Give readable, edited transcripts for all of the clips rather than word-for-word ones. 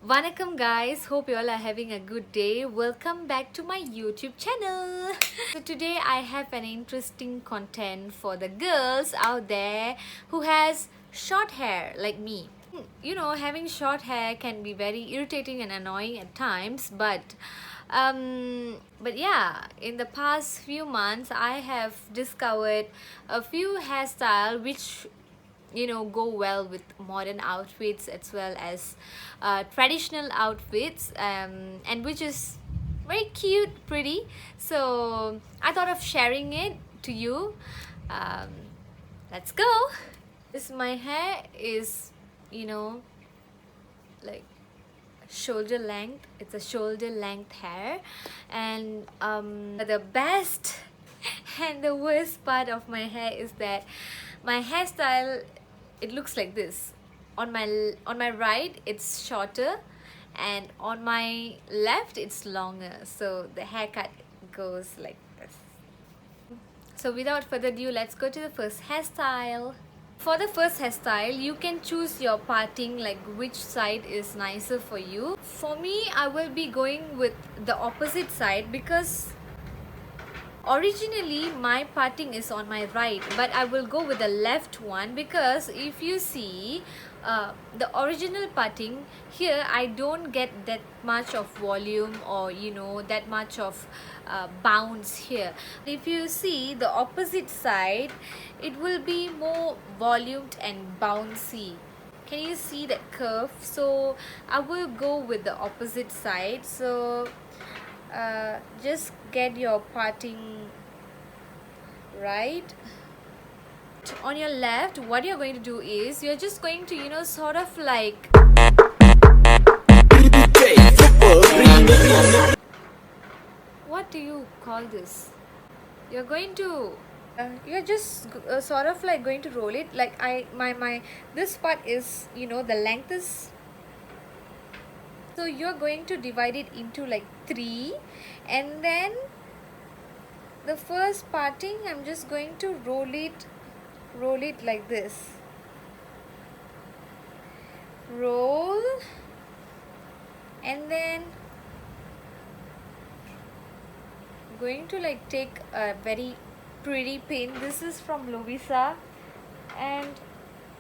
Vanakkam guys, hope you all are having a good day. Welcome back to my YouTube channel. So today I have an interesting content for the girls out there who has short hair like me. You know, having short hair can be very irritating and annoying at times, but yeah, in the past few months I have discovered a few hairstyle which go well with modern outfits as well as traditional outfits, and which is very cute, pretty. So I thought of sharing it to you. um, let's go. This my hair is you know like shoulder length. It's a shoulder length hair, and the best and the worst part of my hair is that my hairstyle, it looks like this. On my right it's shorter, and on my left it's longer, so the haircut goes like this. So without further ado, let's go to the first hairstyle. For the first hairstyle, you can choose your parting, like which side is nicer for you. For me, I will be going with the opposite side because originally my parting is on my right, but I will go with the left one because if you see the original parting here, I don't get that much of volume or that much of bounce here. If you see the opposite side, it will be more volumed and bouncy. Can you see that curve? So I will go with the opposite side. So just get your parting right. On your left, what you're going to do is you're just going to sort of like what do you call this? You're going to you're just sort of like going to roll it like my this part is the length is, so you're going to divide it into like 3, and then the first parting I'm just going to roll it like this. Roll, and then going to like take a very pretty pin. This is from Lovisa, and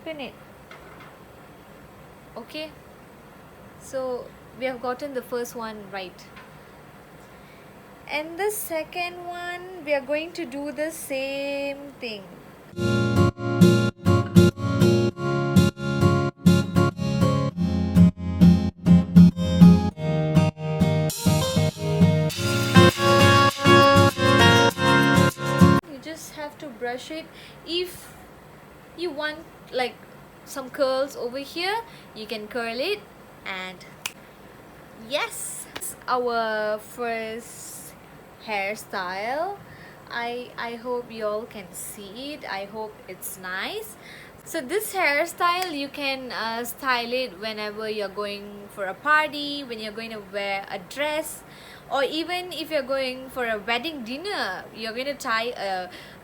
pin it. Okay, so we have gotten the first one right, and the second one we are going to do the same thing. You just have to brush it. If you want like some curls over here, you can curl it. And yes, our first hairstyle. I hope you all can see it. I hope it's nice. So this hairstyle, you can style it whenever you're going for a party, when you're going to wear a dress, or even if you're going for a wedding dinner, you're going to tie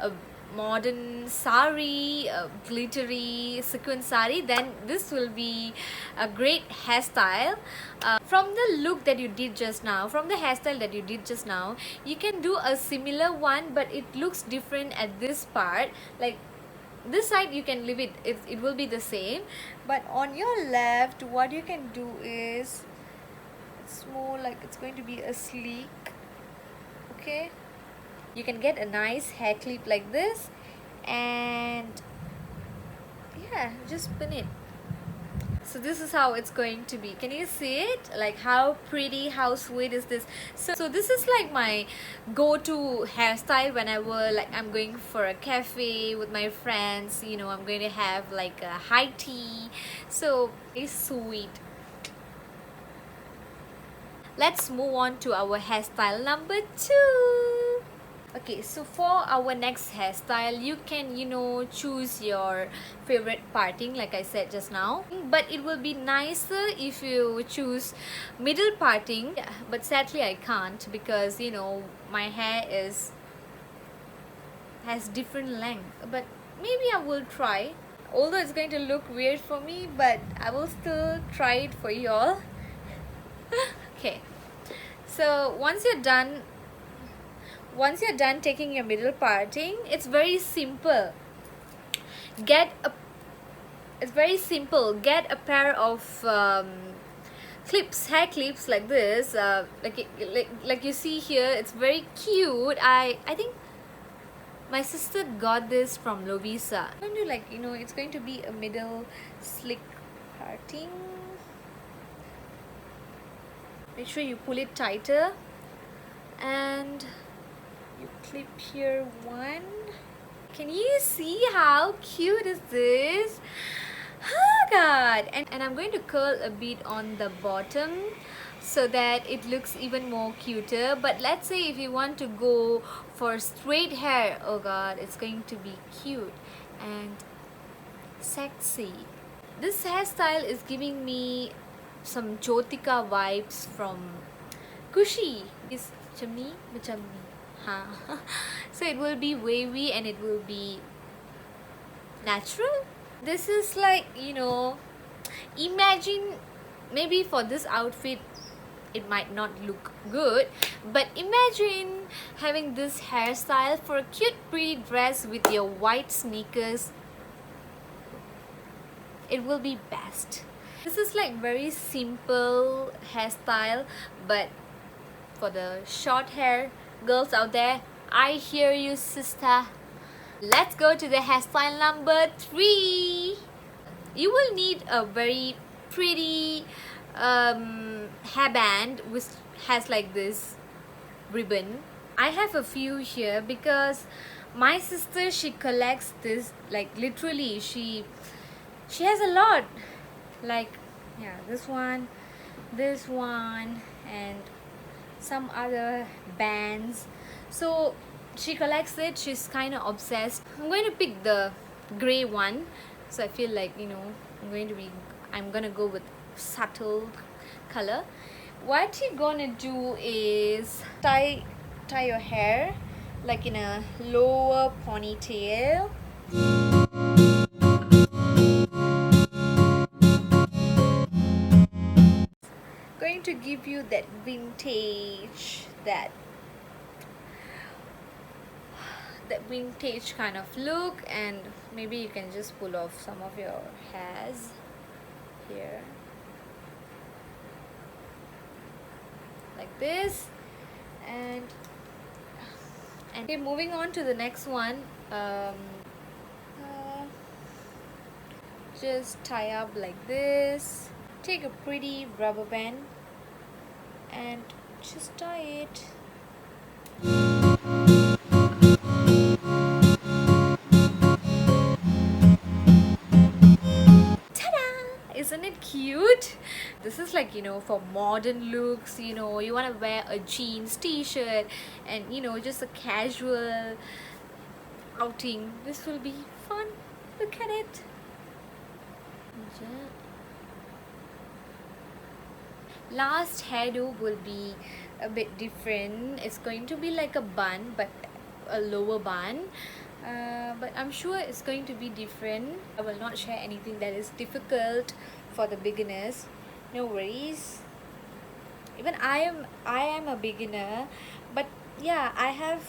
a modern sari, a glittery sequin sari, then this will be a great hairstyle. From the look that you did just now, from the hairstyle that you did just now, you can do a similar one, but it looks different at this part. Like this side you can leave it will be the same, but on your left what you can do is it's more like it's going to be a sleek. Okay, you can get a nice hair clip like this, and yeah, just pin it. So this is how it's going to be. Can you see it? Like how pretty, how sweet is this? So this is like my go-to hairstyle whenever like I'm going for a cafe with my friends. I'm going to have like a high tea. So it's sweet. Let's move on to our hairstyle number 2. Okay, so for our next hairstyle, you can choose your favorite parting like I said just now, but it will be nicer if you choose middle parting. Yeah, but sadly I can't because my hair has different length, but maybe I will try, although it's going to look weird for me, but I will still try it for y'all. Okay, so once you're done taking your middle parting, it's very simple. Get a Get a pair of hair clips like this, like you see here. It's very cute. I think my sister got this from Lovisa. I'm going to it's going to be a middle slick parting. Make sure you pull it tighter and you clip here one. Can you see how cute is this? Oh god! And I'm going to curl a bit on the bottom so that it looks even more cuter. But let's say if you want to go for straight hair, oh god, it's going to be cute and sexy. This hairstyle is giving me some Jyotika vibes from Kushi. Is chimney macam ni. So it will be wavy and it will be natural. This is like, imagine maybe for this outfit it might not look good, but imagine having this hairstyle for a cute pretty dress with your white sneakers. It will be best. This is like very simple hairstyle, but for the short hair girls out there, I hear you, sister. Let's go to the hairstyle number 3. You will need a very pretty hairband which has like this ribbon. I have a few here because my sister, she collects this, like literally she has a lot, like this one, and some other bands. So she collects it. She's kind of obsessed. I'm going to pick the gray one, so I feel like I'm gonna go with subtle color. What you're gonna do is tie your hair like in a lower ponytail. Going to give you that vintage, that vintage kind of look, and maybe you can just pull off some of your hairs here like this. And okay, moving on to the next one. Just tie up like this. Take a pretty rubber band and just tie it. Isn't it cute? This is like, for modern looks, you want to wear a jeans t-shirt and just a casual outing. This will be fun. Look at it. Last hairdo will be a bit different. It's going to be like a bun, but a lower bun. But I'm sure it's going to be different. I will not share anything that is difficult for the beginners. No worries. Even I am a beginner, but yeah, I have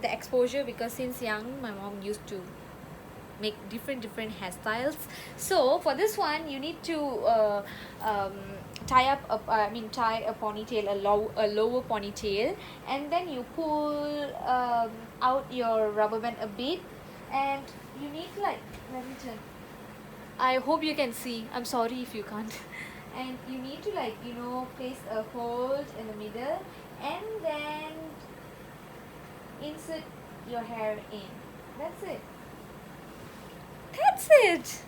the exposure because since young my mom used to make different hairstyles. So for this one you need to tie a ponytail, a lower ponytail, and then you pull out your rubber band a bit, and you need let me turn. I hope you can see. I'm sorry if you can't. And you need to place a hold in the middle and then insert your hair in. That's it.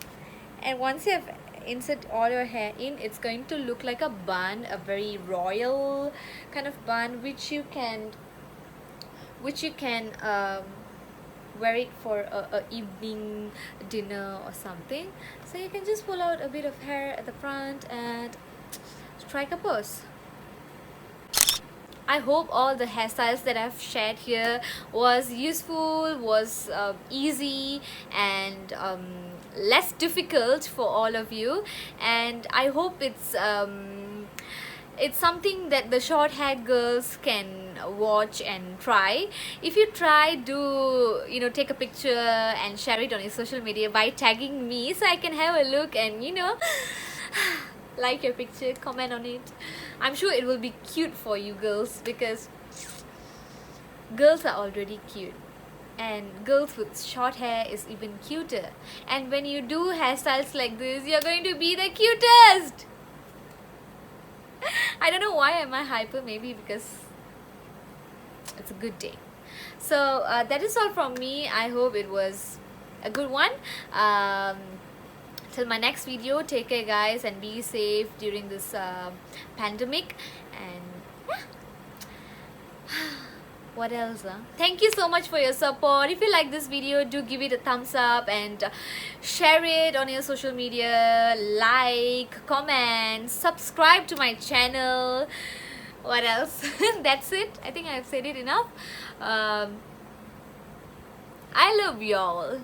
And once you have insert all your hair in, it's going to look like a bun, a very royal kind of bun, which you can wear it for a evening dinner or something. So you can just pull out a bit of hair at the front and strike a pose. I hope all the hairstyles that I've shared here was useful, was easy and less difficult for all of you, and I hope it's it's something that the short haired girls can watch and try. If you try, do take a picture and share it on your social media by tagging me, so I can have a look and like your picture, comment on it. I'm sure it will be cute for you girls, because girls are already cute, and girls with short hair is even cuter. And when you do hairstyles like this, you're going to be the cutest. I don't know why am I hyper, maybe because it's a good day. So that is all from me. I hope it was a good one. Till my next video, take care guys, and be safe during this pandemic. And what else? Thank you so much for your support. If you like this video, do give it a thumbs up and share it on your social media. Like, comment, subscribe to my channel. What else? That's it. I think I've said it enough. I love y'all.